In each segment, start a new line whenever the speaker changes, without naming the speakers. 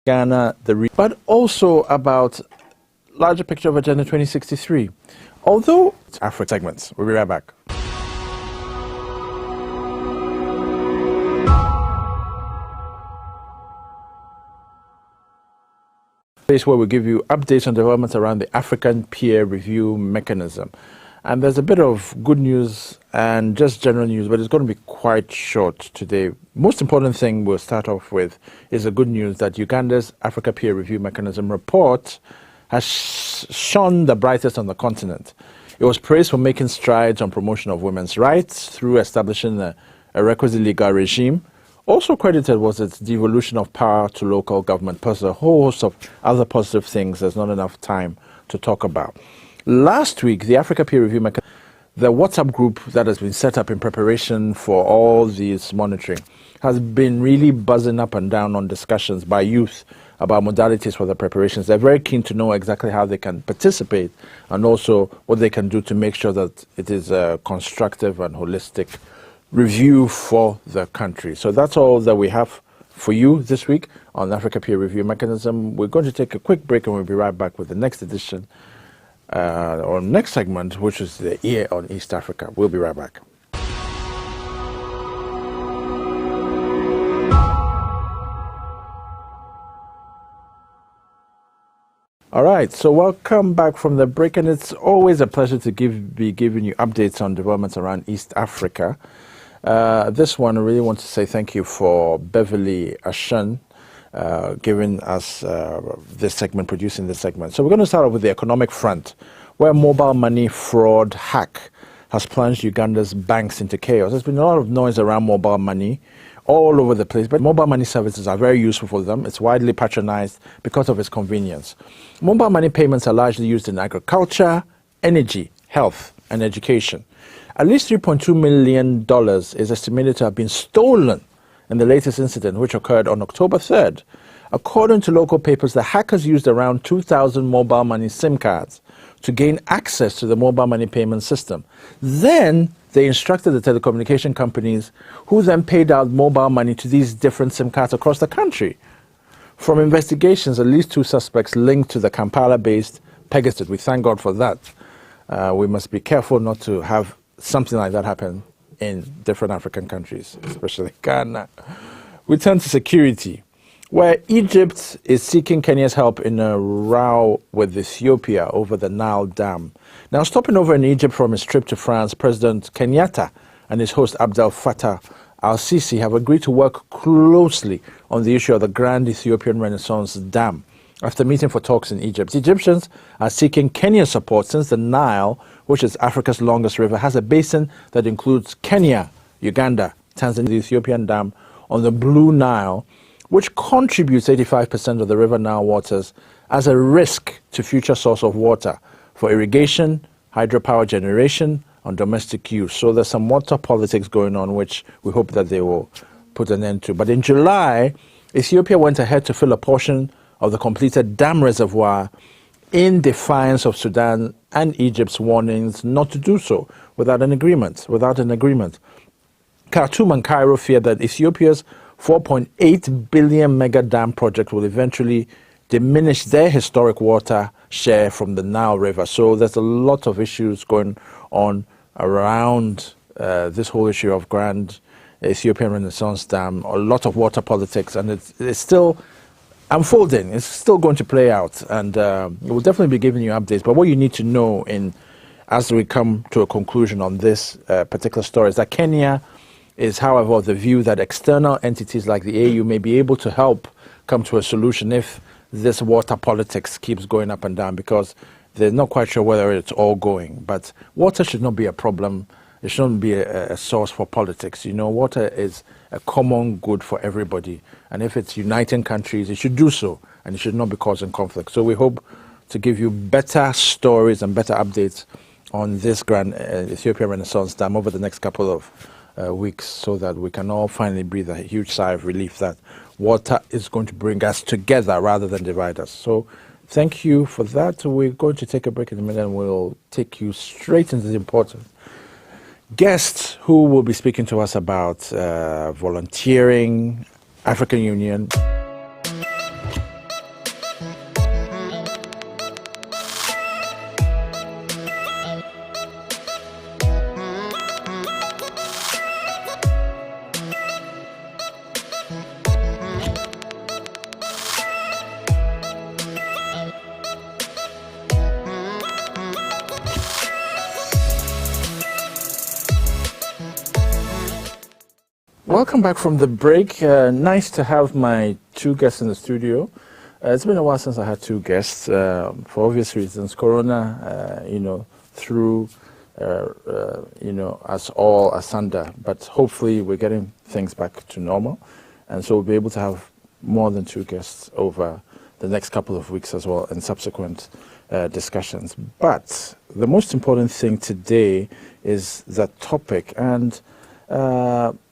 Ghana, but also about larger picture of Agenda 2063. Although it's Africa segments. We'll be right back. Place where we give you updates on developments around the African peer review mechanism. And there's a bit of good news and just general news, but it's going to be quite short today. Most important thing we'll start off with is the good news that Uganda's Africa Peer Review Mechanism report has shone the brightest on the continent. It was praised for making strides on promotion of women's rights through establishing a requisite legal regime. Also credited was its devolution of power to local government, plus a whole host of other positive things there's not enough time to talk about. Last week, the Africa Peer Review Mechanism, the WhatsApp group that has been set up in preparation for all these monitoring, has been really buzzing up and down on discussions by youth about modalities for the preparations. They're very keen to know exactly how they can participate and also what they can do to make sure that it is a constructive and holistic review for the country. So that's all that we have for you this week on the Africa Peer Review Mechanism. We're going to take a quick break and we'll be right back with the next edition or next segment, which is the Ear on East Africa. We'll be right back. All right, so welcome back from the break, and it's always a pleasure to be giving you updates on developments around East Africa. This one, I really want to say thank you for Beverly Ashan giving us this segment, producing this segment. So we're going to start off with the economic front, where mobile money fraud hack has plunged Uganda's banks into chaos. There's been a lot of noise around mobile money all over the place, but mobile money services are very useful for them. It's widely patronized because of its convenience. Mobile money payments are largely used in agriculture, energy, health, and education. At least $3.2 million is estimated to have been stolen in the latest incident, which occurred on October 3rd. According to local papers, the hackers used around 2,000 mobile money SIM cards to gain access to the mobile money payment system. Then they instructed the telecommunication companies, who then paid out mobile money to these different SIM cards across the country. From investigations, at least 2 suspects linked to the Kampala-based Pegasus. We thank God for that. We must be careful not to have something like that happen in different African countries, especially Ghana. We turn to security, where Egypt is seeking Kenya's help in a row with Ethiopia over the Nile Dam. Now, stopping over in Egypt from his trip to France, President Kenyatta and his host Abdel Fattah al-Sisi have agreed to work closely on the issue of the Grand Ethiopian Renaissance Dam. After meeting for talks in Egypt, Egyptians are seeking Kenya's support since the Nile, which is Africa's longest river, has a basin that includes Kenya, Uganda, Tanzania, the Ethiopian Dam on the Blue Nile, which contributes 85% of the River Nile waters as a risk to future source of water for irrigation, hydropower generation, and domestic use. So there's some water politics going on, which we hope that they will put an end to. But in July, Ethiopia went ahead to fill a portion of the completed dam reservoir in defiance of Sudan and Egypt's warnings not to do so without an agreement. Khartoum and Cairo fear that Ethiopia's 4.8 billion mega dam project will eventually diminish their historic water share from the Nile River. So there's a lot of issues going on around this whole issue of Grand Ethiopian Renaissance Dam, a lot of water politics, and it's still unfolding. It's still going to play out, and we'll definitely be giving you updates. But what you need to know as we come to a conclusion on this particular story is that Kenya is, however, of the view that external entities like the AAU may be able to help come to a solution if this water politics keeps going up and down, because they're not quite sure whether it's all going. But water should not be a problem. It shouldn't be a source for politics. You know, water is a common good for everybody. And if it's uniting countries, it should do so, and it should not be causing conflict. So we hope to give you better stories and better updates on this Grand Ethiopian Renaissance Dam over the next couple of weeks, so that we can all finally breathe a huge sigh of relief that water is going to bring us together rather than divide us. So thank you for that. We're going to take a break in a minute, and we'll take you straight into the important guest who will be speaking to us about volunteering, African Union. Welcome back from the break. Nice to have my two guests in the studio. It's been a while since I had two guests, for obvious reasons. Corona, threw, us all asunder. But hopefully we're getting things back to normal. And so we'll be able to have more than two guests over the next couple of weeks as well in subsequent discussions. But the most important thing today is the topic. And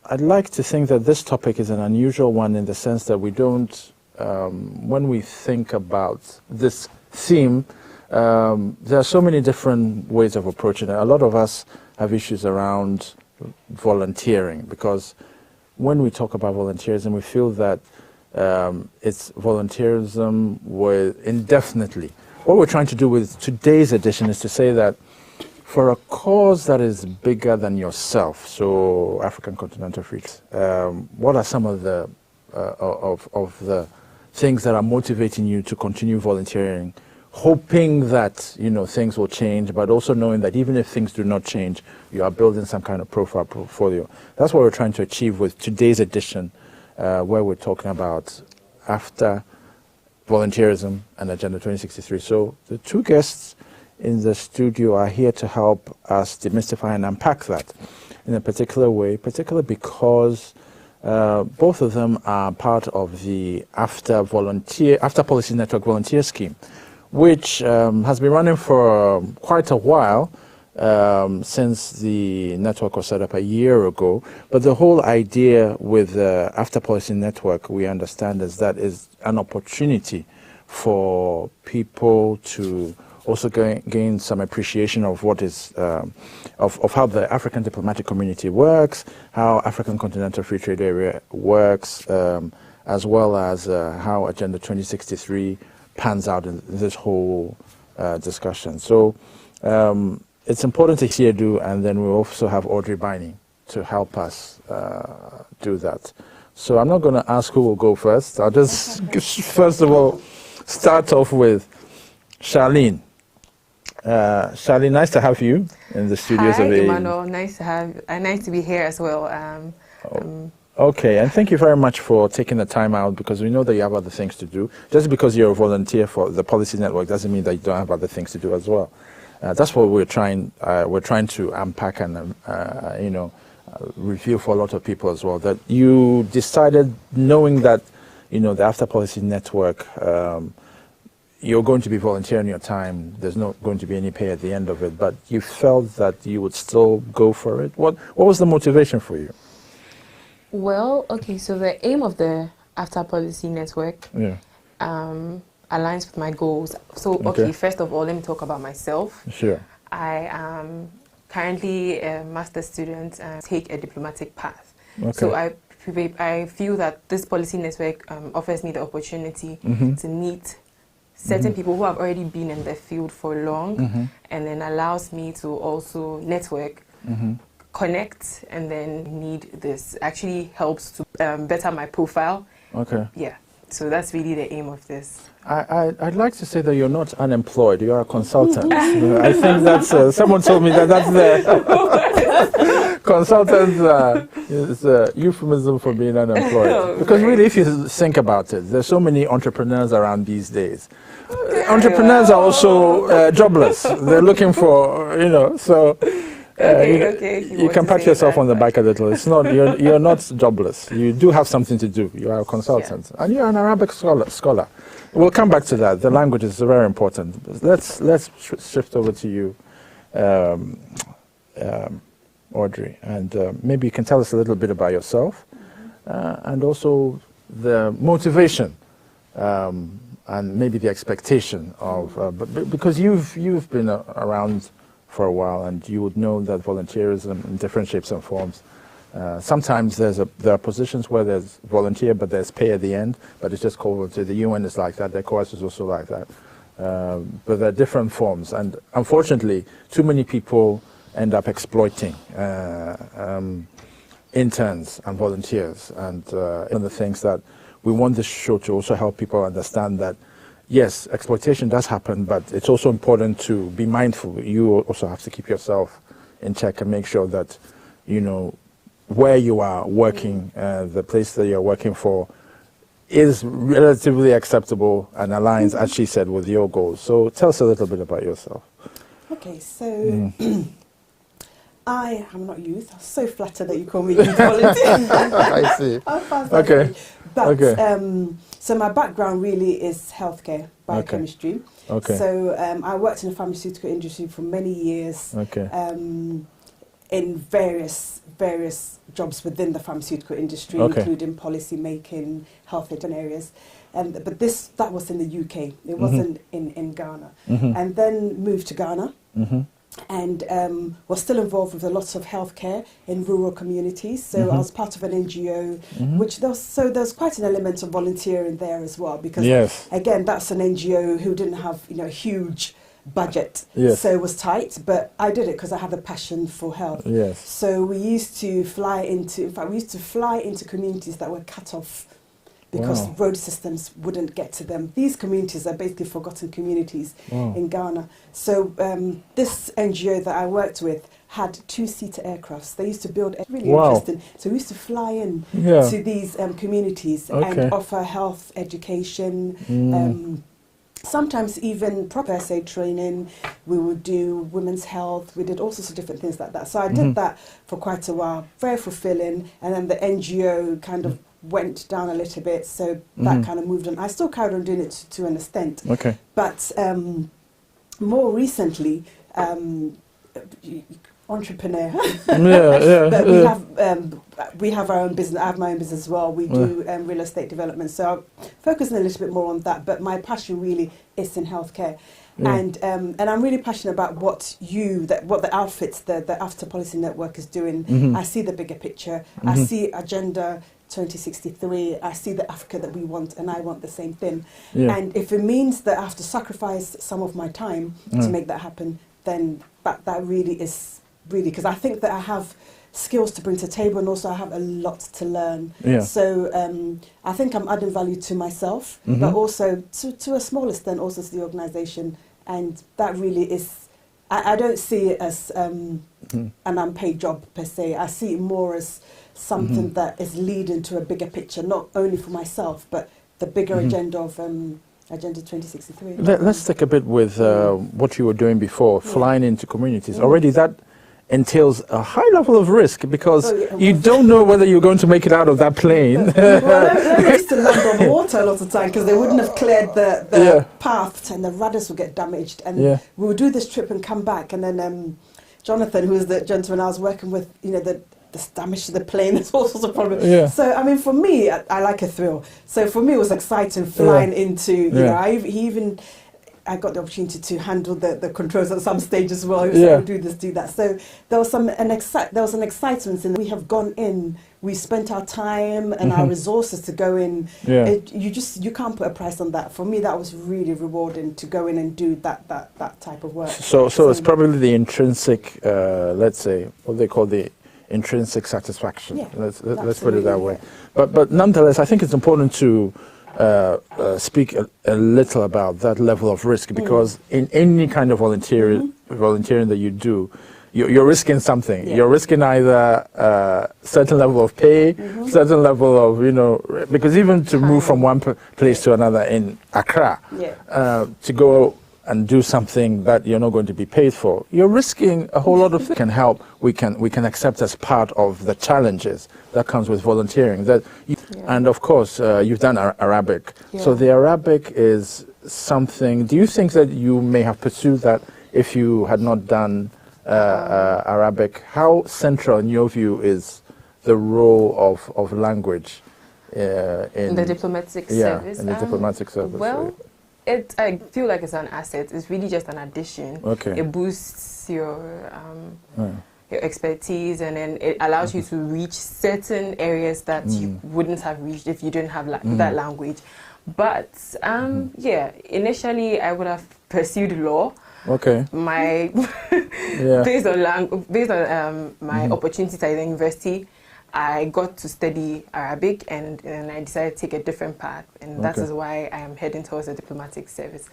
I'd like to think that this topic is an unusual one in the sense that we don't, when we think about this theme, there are so many different ways of approaching it. A lot of us have issues around volunteering, because when we talk about volunteerism, we feel that it's volunteerism with indefinitely. What we're trying to do with today's edition is to say that for a cause that is bigger than yourself, so African Continental Free Trade, what are some of the the things that are motivating you to continue volunteering, hoping that things will change, but also knowing that even if things do not change, you are building some kind of profile portfolio? That's what we're trying to achieve with today's edition, where we're talking about after volunteerism and Agenda 2063. So the two guests in the studio are here to help us demystify and unpack that in a particular way, particularly because both of them are part of the After Policy Network volunteer scheme, which has been running for quite a while, since the network was set up a year ago. But the whole idea with the After Policy Network, we understand, is that is an opportunity for people to also gain some appreciation of what is, of how the African diplomatic community works, how African Continental Free Trade Area works, as well as how Agenda 2063 pans out in this whole discussion. So it's important to hear and then we also have Audrey Biney to help us do that. So I'm not going to ask who will go first. I'll just first of all start off with Charlene. Charlene, nice to have you in the studios of AAU.
Hi, Emmanuel. Nice to be here as well.
Okay, and thank you very much for taking the time out, because we know that you have other things to do. Just because you're a volunteer for the Policy Network doesn't mean that you don't have other things to do as well. That's what we're trying to unpack and reveal for a lot of people as well. That you decided, knowing that the After Policy Network, you're going to be volunteering your time. There's not going to be any pay at the end of it, but you felt that you would still go for it. What was the motivation for you?
Well, okay, so the aim of the After Policy Network aligns with my goals. So, okay, first of all, let me talk about myself.
Sure.
I am currently a master's student and take a diplomatic path.
Okay.
So I feel that this policy network offers me the opportunity to meet certain people who have already been in the field for long, and then allows me to also network, connect, and then need this. Actually helps to better my profile. Okay. Yeah. So that's really the aim of this.
I'd like to say that you're not unemployed, you're a consultant. I think that's, someone told me that's the consultant is a euphemism for being unemployed. Because really, if you think about it, there's so many entrepreneurs around these days. Entrepreneurs are also jobless. They're looking for, so... you can pat yourself on the back a little. It's not you're not jobless. You do have something to do. You are a consultant, and you're an Arabic scholar. We'll come back to that. The language is very important. Let's shift over to you, Audrey, and maybe you can tell us a little bit about yourself, and also the motivation, and maybe the expectation of, because you've been around for a while, and you would know that volunteerism in different shapes and forms. Sometimes there are positions where there's volunteer, but there's pay at the end, but it's just called volunteer. The UN is like that, the ECOWAS is also like that. But there are different forms, and unfortunately, too many people end up exploiting interns and volunteers. And one of the things that we want this show to also help people understand that yes, exploitation does happen, but it's also important to be mindful. You also have to keep yourself in check and make sure that, where you are working, the place that you're working for, is relatively acceptable and aligns, as she said, with your goals. So tell us a little bit about yourself.
Okay, so I am not youth. I'm so flattered that you call me youth volunteer.
I see.
Okay. But,
Okay.
So my background really is healthcare, biochemistry.
Okay.
So I worked in the pharmaceutical industry for many years.
Okay.
In various jobs within the pharmaceutical industry, including policy making, health and areas. But that was in the UK. It wasn't in Ghana. And then moved to Ghana. And was still involved with a lot of healthcare in rural communities. So I was part of an NGO, which there's quite an element of volunteering there as well, because again, that's an NGO who didn't have a huge budget, so it was tight, but I did it because I had a passion for health. So we used to fly into communities that were cut off because road systems wouldn't get to them. These communities are basically forgotten communities in Ghana. So this NGO that I worked with had 2-seater aircrafts. They used to build, really interesting. So we used to fly in to these communities and offer health education, sometimes even proper essay training. We would do women's health. We did all sorts of different things like that. So I did that for quite a while, very fulfilling. And then the NGO kind of went down a little bit, so that kind of moved on. I still carried on doing it to an extent. But more recently, entrepreneur. But we have our own business. I have my own business as well. We do real estate development. So I'm focusing a little bit more on that. But my passion really is in healthcare. And I'm really passionate about what the outfits, the After Policy Network is doing. I see the bigger picture. I see Agenda 2063. I see the Africa that we want, and I want the same thing. And if it means that I have to sacrifice some of my time to make that happen, then that really is because I think that I have skills to bring to the table, and also I have a lot to learn. So I think I'm adding value to myself, but also to a small extent also to the organisation, and that really is. I don't see it as an unpaid job per se. I see it more as something that is leading to a bigger picture, not only for myself, but the bigger agenda of Agenda 2063.
Let's stick a bit with what you were doing before, flying into communities. Already that entails a high level of risk, because you don't know whether you're going to make it out of that plane.
Well, they used to land on the water a lot of the time because they wouldn't have cleared the path, and the rudders would get damaged. And we would do this trip and come back, and then Jonathan, who was the gentleman I was working with, the damage to the plane, there's all sorts of problems. So, I mean, for me, I like a thrill. So for me, it was exciting flying into, I got the opportunity to handle the controls at some stage as well. Do this, do that. So there was an excitement in. We have gone in. We spent our time and our resources to go in. You can't put a price on that. For me, that was really rewarding to go in and do that type of work.
So it's probably the intrinsic, let's say, what they call the intrinsic satisfaction. Let's put it that way. But nonetheless, I think it's important to speak a little about that level of risk, because in any kind of volunteering that you do, you're risking something. You're risking either a certain level of pay, certain level of, because even to move from one place to another in Accra, to go and do something that you're not going to be paid for, you're risking a whole lot of things. Can help. We can accept as part of the challenges that comes with volunteering. And of course, you've done Arabic. So the Arabic is something. Do you think that you may have pursued that if you had not done Arabic? How central, in your view, is the role of language in the
diplomatic service?
In the diplomatic service.
Well, I feel like it's an asset. It's really just an addition. It boosts your expertise, and then it allows you to reach certain areas that you wouldn't have reached if you didn't have that language. But initially I would have pursued law. My based on my opportunities at the university, I got to study Arabic, and I decided to take a different path, and that is why I am heading towards the diplomatic service.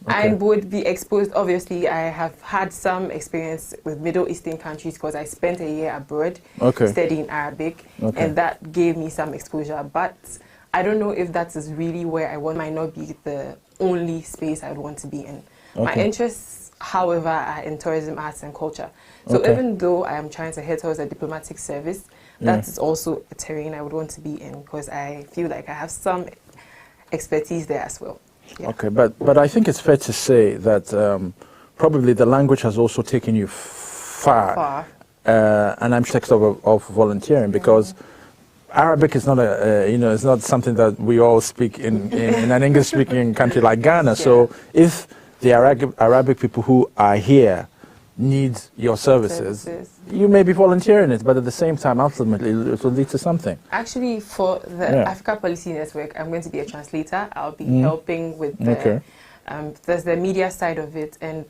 I would be exposed. Obviously, I have had some experience with Middle Eastern countries because I spent a year abroad studying Arabic, and that gave me some exposure. But I don't know if that is really where I want. Might not be the only space I would want to be in. My interests, however, are in tourism, arts, and culture. So even though I am trying to head towards a diplomatic service, that is also a terrain I would want to be in because I feel like I have some expertise there as well. Yeah.
Okay, but I think it's fair to say that probably the language has also taken you far. And I'm sick of volunteering because Arabic is not it's not something that we all speak in an English-speaking country like Ghana. So if the Arabic people who are here need your services, you may be volunteering it, but at the same time, ultimately, it will lead to something.
Actually, for the Africa Policy Network, I'm going to be a translator. I'll be helping with the, there's the media side of it, and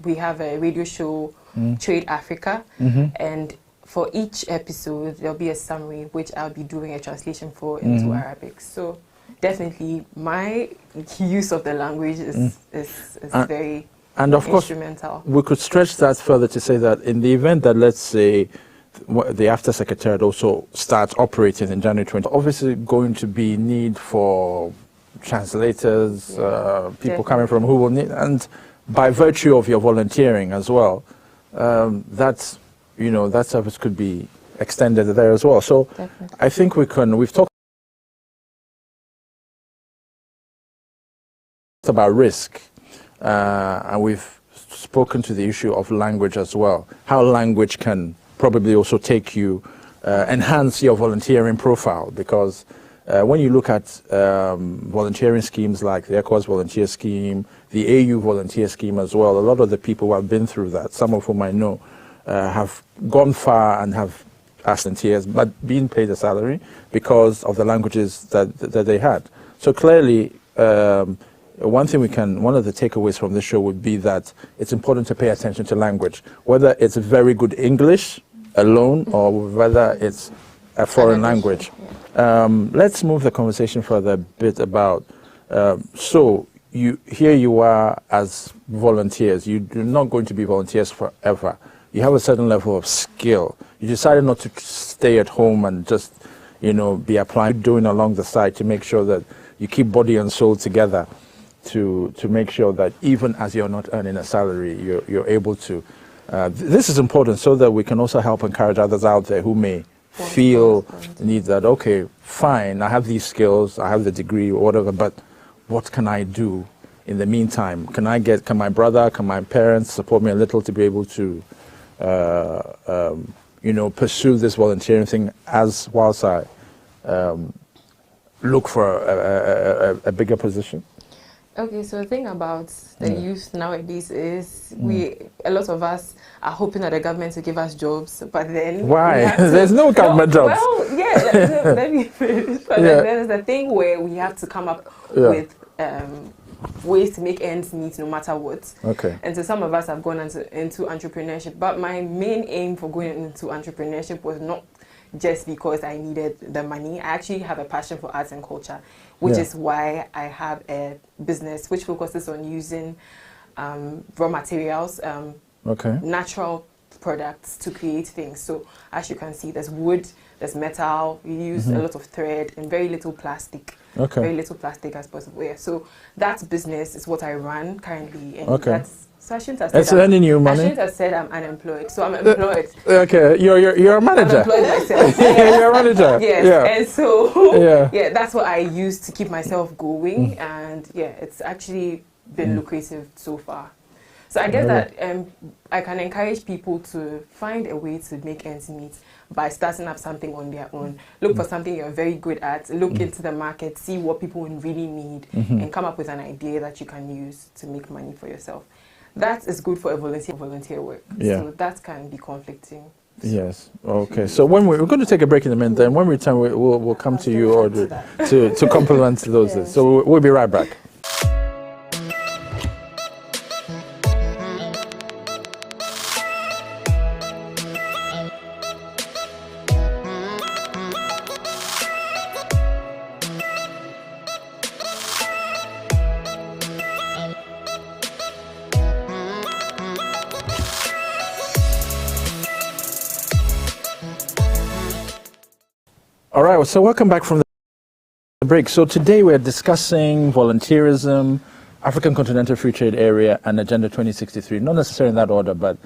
we have a radio show, Trade Africa, and for each episode, there'll be a summary, which I'll be doing a translation for into Arabic. So definitely, my use of the language is very
and of course, we could stretch that further to say that in the event that, let's say, the After Secretariat also starts operating in January 20, obviously going to be need for translators, people coming from who will need, and by virtue of your volunteering as well, that service could be extended there as well. So I think we've talked about risk. And we've spoken to the issue of language as well, how language can probably also take you, enhance your volunteering profile, because when you look at volunteering schemes like the ECOWAS volunteer scheme, the AAU volunteer scheme as well, a lot of the people who have been through that, some of whom I know, have gone far and have asked volunteers, but being paid a salary because of the languages that they had. So clearly, one of the takeaways from this show would be that it's important to pay attention to language, whether it's very good English alone or whether it's a foreign language. Let's move the conversation further a bit about, so here you are as volunteers. You're not going to be volunteers forever. You have a certain level of skill. You decided not to stay at home and just, be applying, doing along the side to make sure that you keep body and soul together. To make sure that even as you're not earning a salary, you're able to. This is important so that we can also help encourage others out there who may feel the need that, okay, fine, I have these skills, I have the degree or whatever, but what can I do in the meantime? Can my brother, can my parents support me a little to be able to, pursue this volunteering thing whilst I look for a bigger position?
Okay, so the thing about the youth nowadays is a lot of us are hoping that the government will give us jobs, but then
why? There's no government jobs.
Well, let me finish. But then there's the thing where we have to come up with ways to make ends meet no matter what.
Okay.
And so some of us have gone into entrepreneurship, but my main aim for going into entrepreneurship was not just because I needed the money. I actually have a passion for arts and culture, which is why I have a business which focuses on using raw materials, natural products to create things. So as you can see, there's wood, there's metal, we use a lot of thread and very little plastic. Very little plastic as possible. Yeah. So that business is what I run currently. And so I shouldn't have said
it's earning you money.
I shouldn't have said I'm unemployed. So I'm employed.
Okay, you're a manager.
I'm employed myself.
You're a manager.
Yes.
Yeah.
And so that's what I use to keep myself going. And it's actually been lucrative so far. So I guess that I can encourage people to find a way to make ends meet by starting up something on their own. Look for something you're very good at, look into the market, see what people really need, and come up with an idea that you can use to make money for yourself. That is good for a volunteer work.
Yeah.
So that can be conflicting.
Yes. Okay. So when we're going to take a break in a minute, then when we return, we'll come to you or to complement those. So we'll be right back. All right, so welcome back from the break. So today we're discussing volunteerism, African Continental Free Trade Area, and Agenda 2063. Not necessarily in that order, but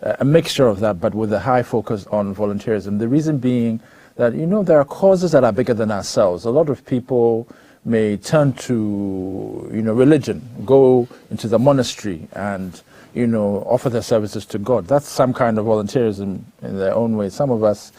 a mixture of that, but with a high focus on volunteerism. The reason being that, you know, there are causes that are bigger than ourselves. A lot of people may turn to, you know, religion, go into the monastery and, you know, offer their services to God. That's some kind of volunteerism in their own way. Some of us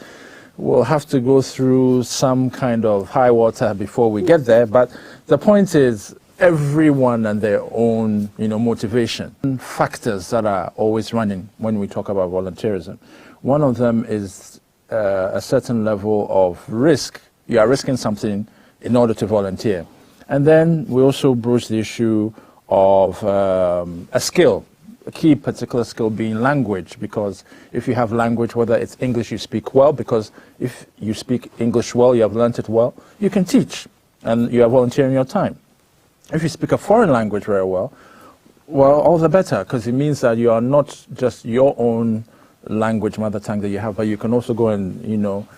will have to go through some kind of high water before we get there. But the point is, everyone and their own, you know, motivation. Factors that are always running when we talk about volunteerism. One of them is a certain level of risk. You are risking something in order to volunteer. And then we also broach the issue of a skill, a key particular skill being language, because if you have language, whether it's English you speak well, because if you speak English well, you have learnt it well, you can teach and you are volunteering your time. If you speak a foreign language very well, all the better, because it means that you are not just your own language, mother tongue that you have, but you can also go and, you know,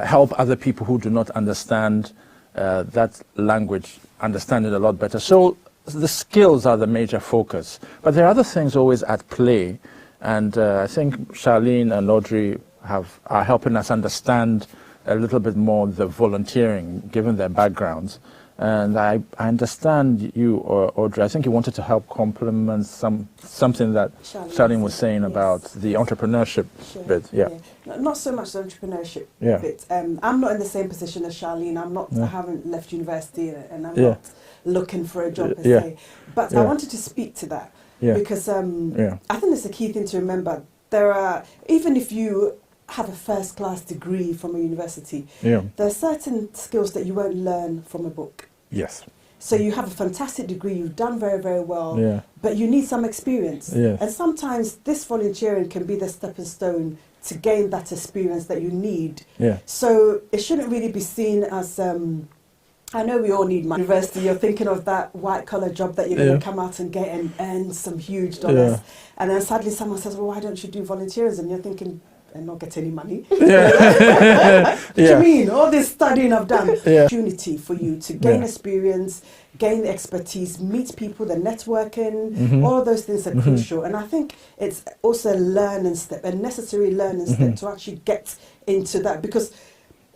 help other people who do not understand that language, understand it a lot better. So the skills are the major focus. But there are other things always at play, and I think Charlene and Audrey are helping us understand a little bit more the volunteering, given their backgrounds. And I understand you, Audrey, I think you wanted to help complement something that Charlene was saying about the entrepreneurship bit. Yeah.
Not so much the entrepreneurship bit. I'm not in the same position as Charlene. I haven't left university and I'm not looking for a job per se. But I wanted to speak to that because I think it's a key thing to remember. There are, even if you have a first-class degree from a university, there are certain skills that you won't learn from a book.
Yes.
So you have a fantastic degree, you've done very, very well, but you need some experience. And sometimes this volunteering can be the stepping stone to gain that experience that you need. So it shouldn't really be seen as, I know we all need money. University, you're thinking of that white-collar job that you're going to come out and get and earn some huge dollars. And then suddenly someone says, well, why don't you do volunteerism? You're thinking, and not get any money. Do you mean all this studying I've done? Opportunity for you to gain experience, gain expertise, meet people, the networking, all of those things are crucial. And I think it's also a learning step, a necessary learning step to actually get into that, because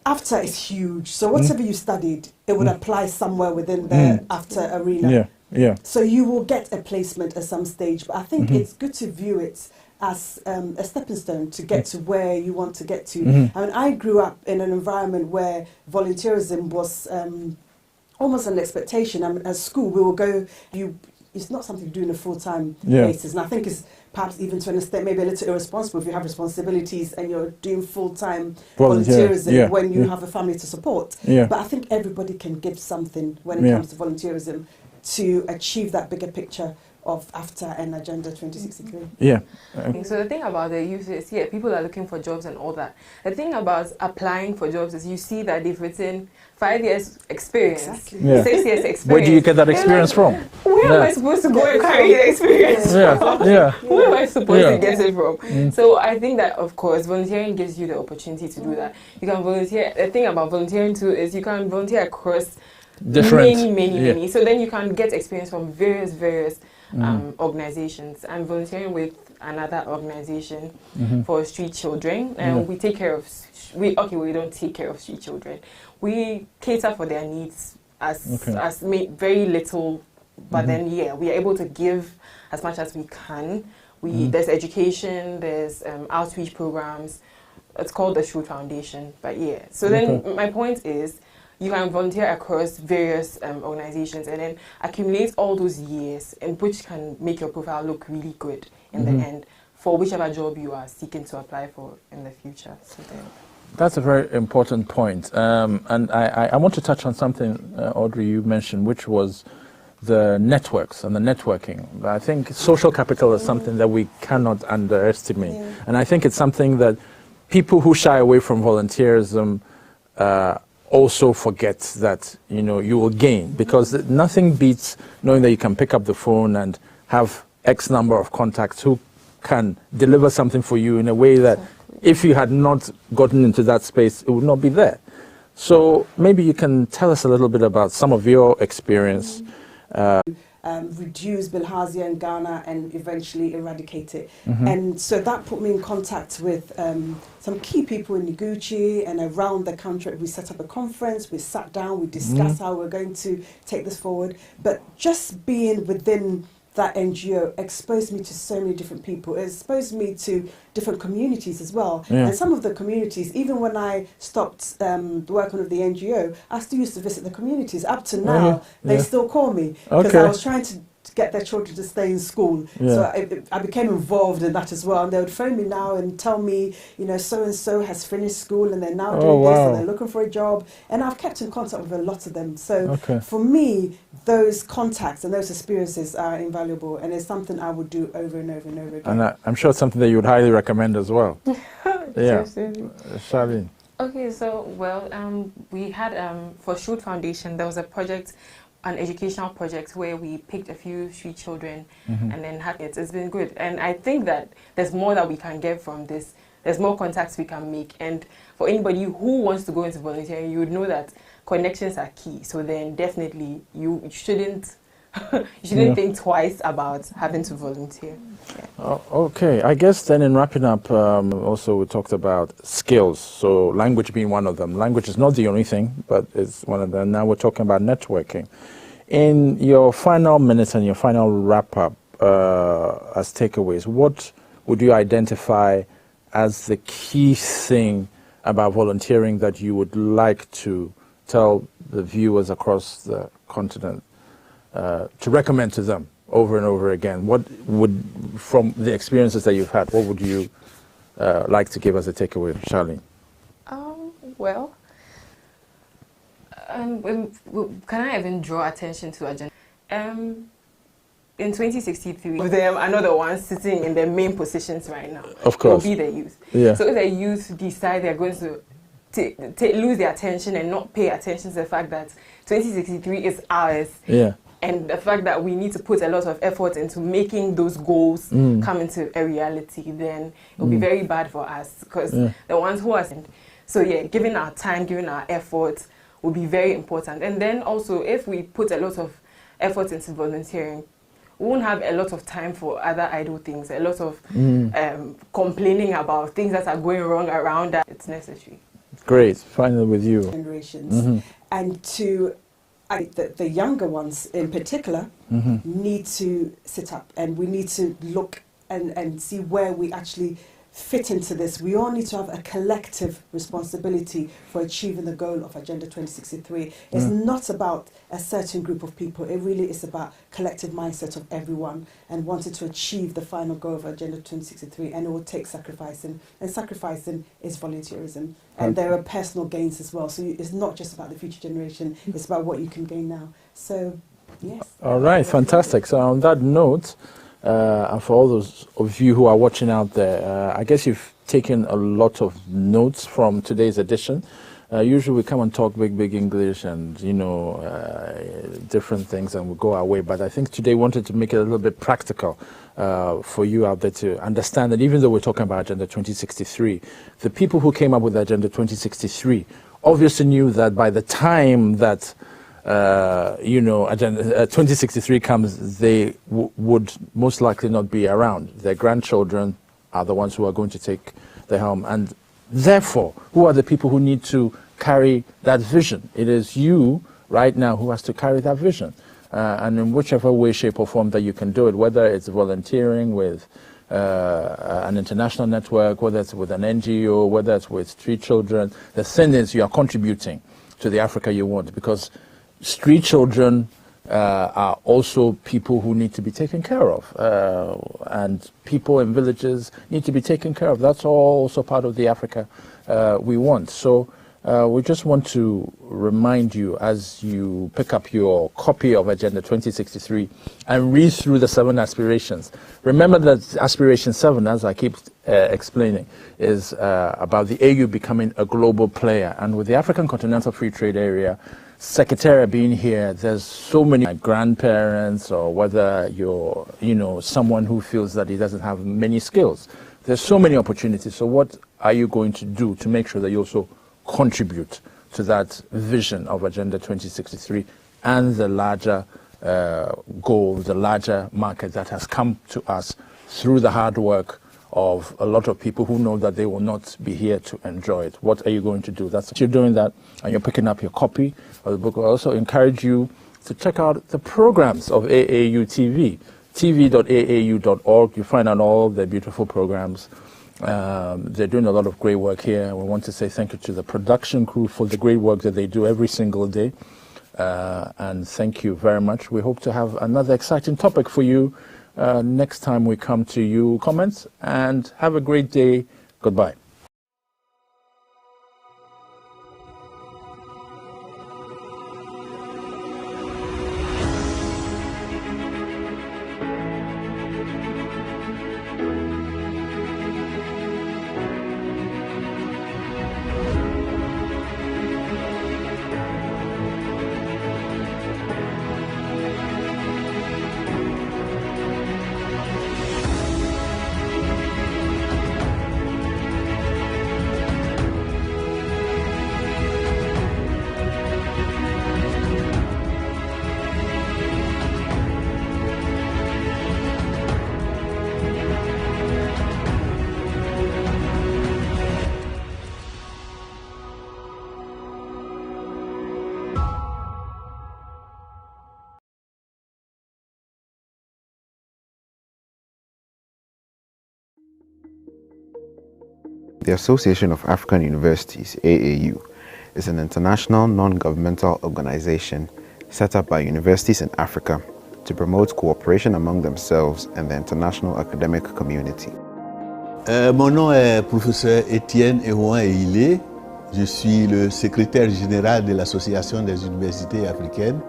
after is huge. So whatever you studied, it would apply somewhere within the after arena. So you will get a placement at some stage, but I think it's good to view it as a stepping stone to get to where you want to get to. I mean, I grew up in an environment where volunteerism was almost an expectation. I mean, at school, we will go, it's not something you do on a full-time basis. And I think it's perhaps even to an extent maybe a little irresponsible if you have responsibilities and you're doing full-time volunteerism when you have a family to support. But I think everybody can give something when it comes to volunteerism to achieve that bigger picture of after and Agenda 2063.
So the thing about the youth is, people are looking for jobs and all that. The thing about applying for jobs is you see that they've written 5 years experience, 6 years experience.
Where do you get that experience from?
Where am I supposed to go and carry the experience from? Where am I supposed to get it from? So I think that, of course, volunteering gives you the opportunity to do that. You can volunteer. The thing about volunteering too is you can volunteer across many. So then you can get experience from various organizations. I'm volunteering with another organization for street children, and we take care of we don't take care of street children. We cater for their needs as very little, but then we are able to give as much as we can. There's education, there's outreach programs. It's called the Shoot Foundation, but so then my point is, you can volunteer across various organizations and then accumulate all those years, and which can make your profile look really good in the end for whichever job you are seeking to apply for in the future. So
that's a very important point. And I want to touch on something, Audrey, you mentioned, which was the networks and the networking. I think social capital is something that we cannot underestimate. And I think it's something that people who shy away from volunteerism also forget that, you know, you will gain, because nothing beats knowing that you can pick up the phone and have X number of contacts who can deliver something for you in a way that if you had not gotten into that space, it would not be there. So maybe you can tell us a little bit about some of your experience.
Reduce bilharzia in Ghana and eventually eradicate it. And so that put me in contact with some key people in Noguchi and around the country. We set up a conference, we sat down, we discussed how we're going to take this forward. But just being within that NGO exposed me to so many different people. It exposed me to different communities as well.
Yeah.
And some of the communities, even when I stopped working with the NGO, I still used to visit the communities. Up to now, they still call me because I was trying to get their children to stay in school. So I became involved in that as well. And they would phone me now and tell me, you know, so-and-so has finished school and they're now doing this and they're looking for a job. And I've kept in contact with a lot of them. So for me, those contacts and those experiences are invaluable, and it's something I would do over and over and over again.
And I'm sure it's something that you would highly recommend as well. Yeah. Charlene.
Okay, so, well, we had, for Shoot Foundation, there was a project, an educational project where we picked a few street children and then had it. It's been good. And I think that there's more that we can get from this. There's more contacts we can make. And for anybody who wants to go into volunteering, you would know that connections are key. So then definitely you shouldn't think twice about having to volunteer.
Okay, I guess then in wrapping up, also we talked about skills. So language being one of them. Language is not the only thing, but it's one of them. Now we're talking about networking. In your final minutes and your final wrap up as takeaways, what would you identify as the key thing about volunteering that you would like to tell the viewers across the continent to recommend to them over and over again? What would, from the experiences that you've had, what would you like to give as a takeaway, Charlene?
Well, can I even draw attention to agenda? In 2063, them are not the ones sitting in their main positions right now.
Of course.
It will be the youth.
Yeah.
So if the youth decide they're going to lose their attention and not pay attention to the fact that 2063 is ours, and the fact that we need to put a lot of effort into making those goals come into a reality, then it will be very bad for us, because the ones who are... So yeah, giving our time, giving our effort will be very important. And then also, if we put a lot of effort into volunteering, we won't have a lot of time for other idle things, a lot of complaining about things that are going wrong around that. It's necessary.
Great. Finally with you.
Generations. And to the younger ones in particular need to sit up, and we need to look and see where we actually fit into this. We all need to have a collective responsibility for achieving the goal of Agenda 2063. It's not about a certain group of people. It really is about collective mindset of everyone and wanting to achieve the final goal of Agenda 2063. And it will take sacrificing. And sacrificing is volunteerism. And there are personal gains as well. So it's not just about the future generation. It's about what you can gain now. So, yes.
All right, fantastic. So on that note, and for all those of you who are watching out there, I guess you've taken a lot of notes from today's edition. Usually we come and talk big English and, you know, different things, and we go our way. But I think today we wanted to make it a little bit practical for you out there to understand that even though we're talking about Agenda 2063, the people who came up with Agenda 2063 obviously knew that by the time that Agenda 2063 comes, they would most likely not be around. Their grandchildren are the ones who are going to take the helm. And therefore, who are the people who need to carry that vision? It is you right now who has to carry that vision. And in whichever way, shape, or form that you can do it, whether it's volunteering with an international network, whether it's with an NGO, whether it's with street children, the thing is you are contributing to the Africa you want, because street children are also people who need to be taken care of, and people in villages need to be taken care of. That's all also part of the Africa we want. So we just want to remind you, as you pick up your copy of Agenda 2063 and read through the 7 aspirations, remember that Aspiration 7, as I keep explaining, is about the AU becoming a global player. And with the African Continental Free Trade Area Secretariat being here, there's so many grandparents, or whether you're, someone who feels that he doesn't have many skills. There's so many opportunities. So what are you going to do to make sure that you also contribute to that vision of Agenda 2063 and the larger goal, the larger market that has come to us through the hard work of a lot of people who know that they will not be here to enjoy it. What are you going to do? That's you're doing that, and you're picking up your copy of the book. I also encourage you to check out the programs of AAU TV, tv.aau.org. You find out all the beautiful programs. They're doing a lot of great work here. We want to say thank you to the production crew for the great work that they do every single day. And thank you very much. We hope to have another exciting topic for you next time we come to you. Comments, and have a great day. Goodbye.
The Association of African Universities, AAU, is an international non-governmental organization set up by universities in Africa to promote cooperation among themselves and the international academic community.
Mon nom est professeur Étienne Ehouan-Ehilé. Je suis le secrétaire général de l'Association des universités africaines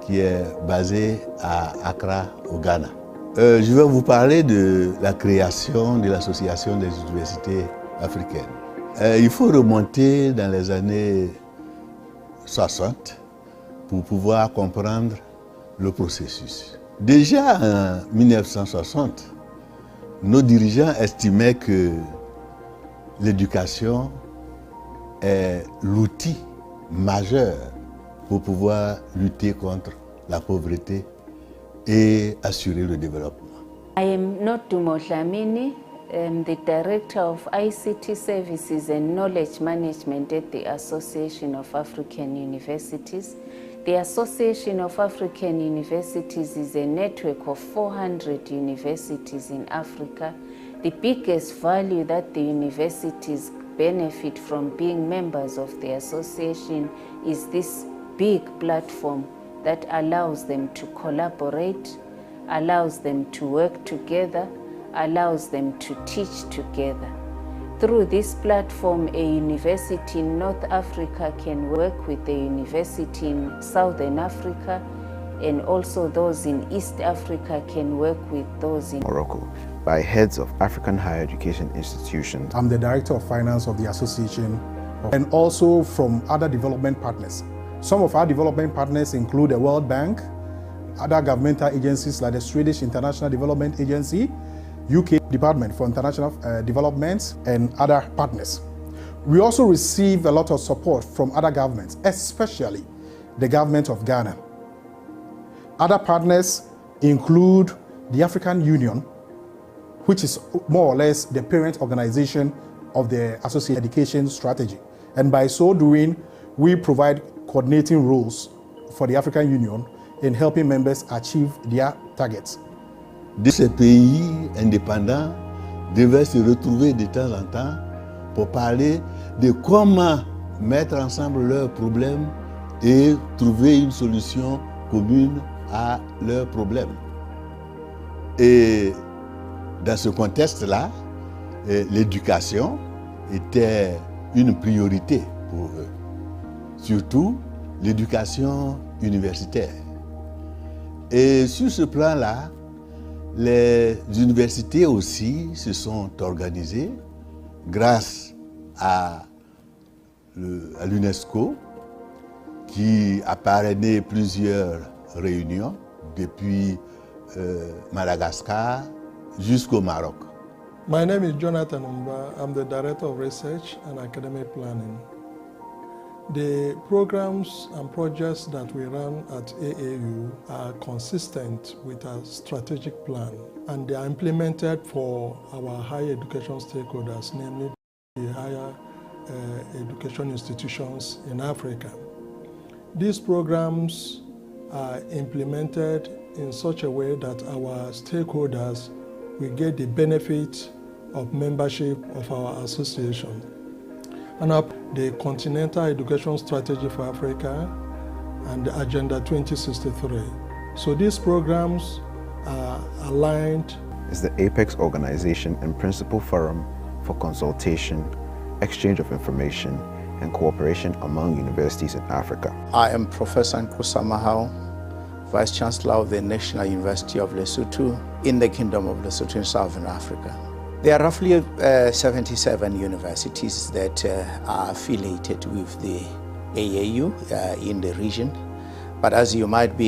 qui est basée à Accra, au Ghana. Je vais vous parler de la création de l'Association des universités africaines. Il faut remonter dans les années 60 pour pouvoir comprendre le processus. Déjà en 1960, nos dirigeants estimaient que l'éducation est l'outil majeur pour pouvoir lutter contre la pauvreté et assurer le développement.
I am Nodumo Dlamini. I'm the Director of ICT Services and Knowledge Management at the Association of African Universities. The Association of African Universities is a network of 400 universities in Africa. The biggest value that the universities benefit from being members of the association is this big platform that allows them to collaborate, allows them to work together, allows them to teach together. Through this platform, a university in North Africa can work with a university in Southern Africa, and also those in East Africa can work with those in
Morocco by heads of African higher education institutions.
I'm the Director of Finance of the association, and also from other development partners. Some of our development partners include the World Bank, other governmental agencies like the Swedish International Development Agency, UK Department for International Development, and other partners. We also receive a lot of support from other governments, especially the government of Ghana. Other partners include the African Union, which is more or less the parent organization of the Associate Education Strategy. And by so doing, we provide coordinating roles for the African Union in helping members achieve their targets.
Ces pays indépendants devaient se retrouver de temps en temps pour parler de comment mettre ensemble leurs problèmes et trouver une solution commune à leurs problèmes. Et dans ce contexte-là, l'éducation était une priorité pour eux, surtout l'éducation universitaire. Et sur ce plan-là, les universités aussi se sont organisées grâce à l'UNESCO qui a parrainé plusieurs réunions depuis Madagascar jusqu'au Maroc.
My name is Jonathan Umba. I'm the Director of Research and Academic Planning. The programs and projects that we run at AAU are consistent with our strategic plan, and they are implemented for our higher education stakeholders, namely the higher education institutions in Africa. These programs are implemented in such a way that our stakeholders will get the benefit of membership of our association. And the Continental Education Strategy for Africa and the Agenda 2063. So these programs are aligned.
It's the apex organization and principal forum for consultation, exchange of information, and cooperation among universities in Africa.
I am Professor Nkusa Mahao, Vice Chancellor of the National University of Lesotho in the Kingdom of Lesotho in Southern Africa. There are roughly 77 universities that are affiliated with the AAU in the region, but as you might be